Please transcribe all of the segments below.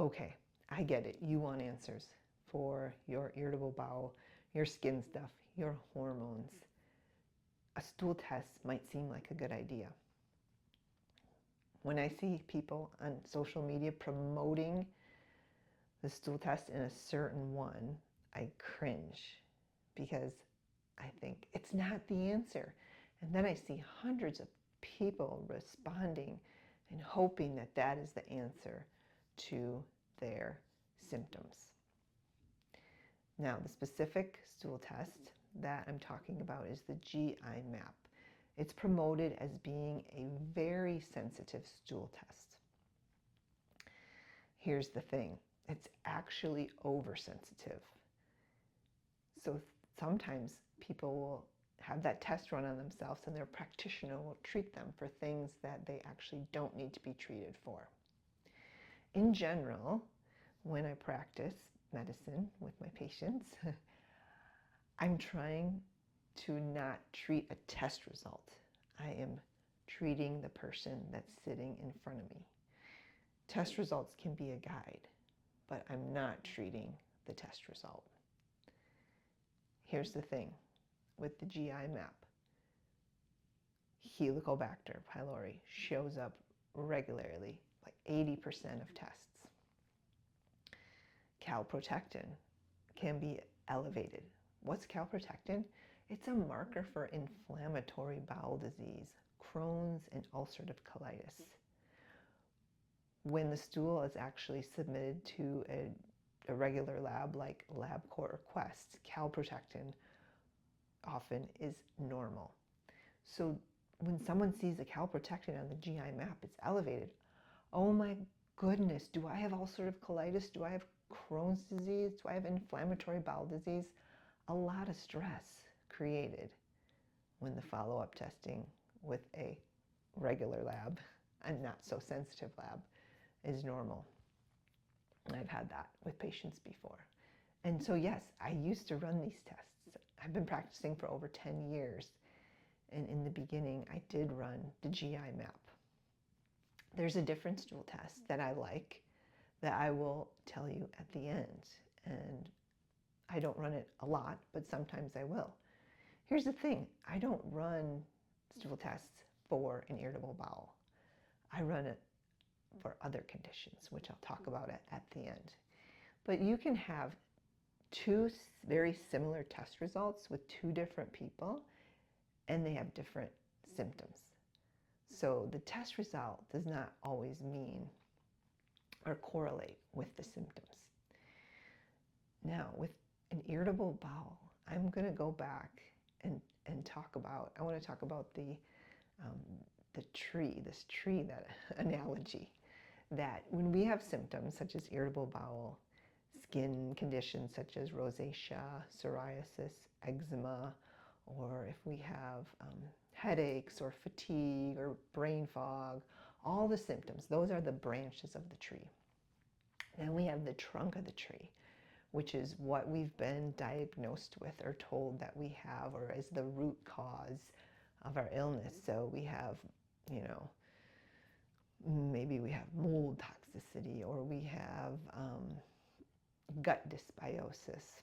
Okay, I get it. You want answers for your irritable bowel, your skin stuff, your hormones. A stool test might seem like a good idea. When I see people on social media promoting the stool test in a certain one, I cringe because I think it's not the answer. And then I see hundreds of people responding and hoping that that is the answer to their symptoms. Now, the specific stool test that I'm talking about is the GI map. It's promoted as being a very sensitive stool test. Here's the thing, it's actually oversensitive. So sometimes people will have that test run on themselves and their practitioner will treat them for things that they actually don't need to be treated for. In general, when I practice medicine with my patients, I'm trying to not treat a test result. I am treating the person that's sitting in front of me. Test results can be a guide, but I'm not treating the test result. Here's the thing with the GI map. Helicobacter pylori shows up regularly, like 80% of tests. Calprotectin can be elevated. What's calprotectin? It's a marker for inflammatory bowel disease, Crohn's and ulcerative colitis. When the stool is actually submitted to a regular lab like LabCorp or Quest, calprotectin often is normal. So when someone sees a calprotectin on the GI map, it's elevated. Oh my goodness, do I have ulcerative colitis? Do I have Crohn's disease? Do I have inflammatory bowel disease? A lot of stress created when the follow-up testing with a regular lab, a not so sensitive lab, is normal. I've had that with patients before. And so yes, I used to run these tests. I've been practicing for over 10 years. And in the beginning, I did run the GI map. There's a different stool test that I like that I will tell you at the end. And I don't run it a lot, but sometimes I will. Here's the thing, I don't run stool tests for an irritable bowel. I run it for other conditions, which I'll talk about at the end. But you can have two very similar test results with two different people, and they have different symptoms. So the test result does not always mean or correlate with the symptoms. Now, with an irritable bowel, I'm going to go back and talk about, I want to talk about this tree that analogy, that when we have symptoms such as irritable bowel, skin conditions such as rosacea, psoriasis, eczema, or if we have headaches or fatigue or brain fog, all the symptoms, those are the branches of the tree. Then we have the trunk of the tree, which is what we've been diagnosed with or told that we have, or is the root cause of our illness. So we have, maybe we have mold toxicity, or we have gut dysbiosis,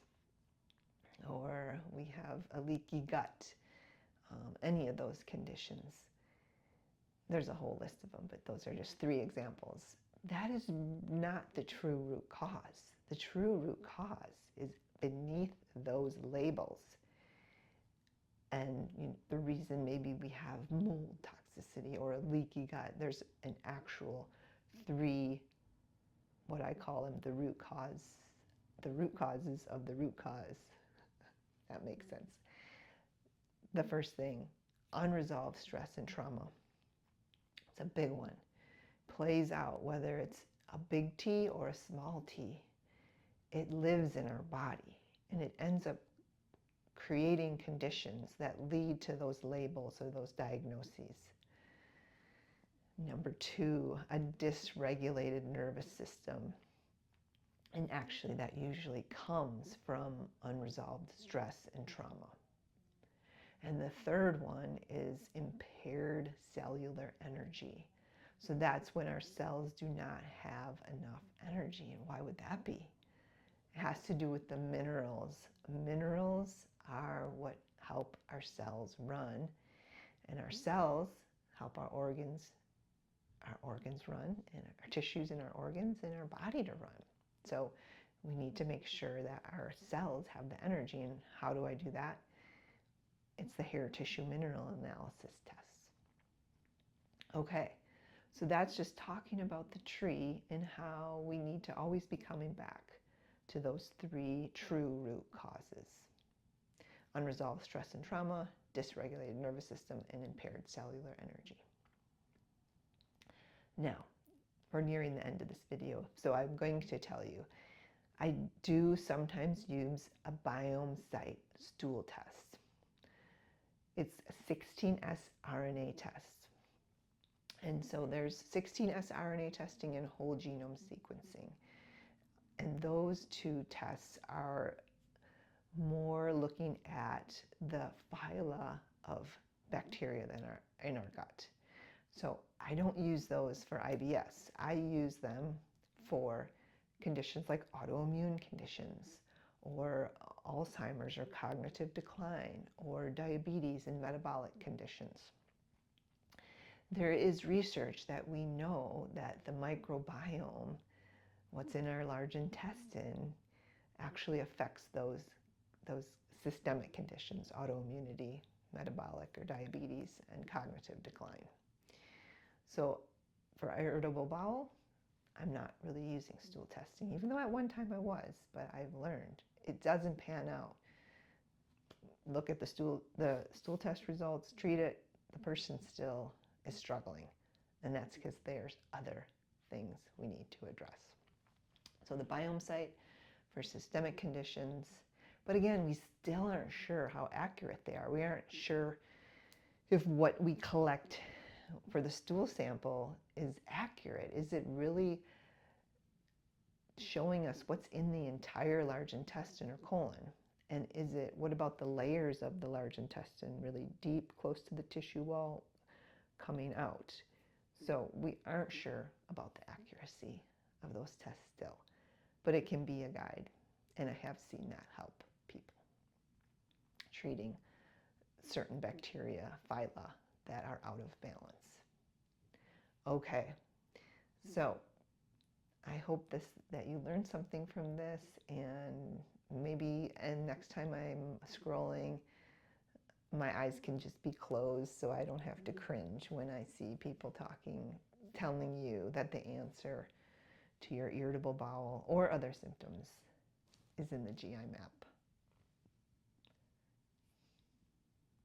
or we have a leaky gut, any of those conditions. There's a whole list of them, but those are just 3 examples. That is not the true root cause. The true root cause is beneath those labels. And the reason maybe we have mold toxicity or a leaky gut, there's an actual 3, what I call them, the root causes of the root cause. That makes sense. The first thing, unresolved stress and trauma. It's a big one. Plays out whether it's a big T or a small t. It lives in our body, and it ends up creating conditions that lead to those labels or those diagnoses. Number 2, a dysregulated nervous system. And actually that usually comes from unresolved stress and trauma. And the third one is impaired cellular energy. So that's when our cells do not have enough energy. energy. And why would that be? It has to do with the minerals. Minerals are what help our cells run, and our cells help our organs run, and our tissues and our organs and our body to run. So we need to make sure that our cells have the energy. And how do I do that? It's the hair tissue mineral analysis tests. Okay, so that's just talking about the tree and how we need to always be coming back to those 3 true root causes: unresolved stress and trauma, dysregulated nervous system, and impaired cellular energy. Now, we're nearing the end of this video, so I'm going to tell you, I do sometimes use a biome site stool test. It's a 16S RNA test. And so there's 16S RNA testing and whole genome sequencing. And those 2 tests are more looking at the phyla of bacteria that are in our gut. So I don't use those for IBS. I use them for conditions like autoimmune conditions, or Alzheimer's or cognitive decline, or diabetes and metabolic conditions. There is research that we know that the microbiome, what's in our large intestine, actually affects those systemic conditions: autoimmunity, metabolic or diabetes, and cognitive decline. So for irritable bowel, I'm not really using stool testing, even though at one time I was, but I've learned it doesn't pan out. Look at the stool test results, treat it, the person still is struggling, and that's because there's other things we need to address. So the biome site for systemic conditions, but again, we still aren't sure how accurate they are. We aren't sure if what we collect for the stool sample is accurate. Is it really showing us what's in the entire large intestine or colon? And what about the layers of the large intestine, really deep, close to the tissue wall, coming out? So we aren't sure about the accuracy of those tests still, but it can be a guide, and I have seen that help people treating certain bacteria, phyla, that are out of balance. Okay, so I hope that you learned something from this, and next time I'm scrolling, my eyes can just be closed so I don't have to cringe when I see people telling you that the answer to your irritable bowel or other symptoms is in the GI map.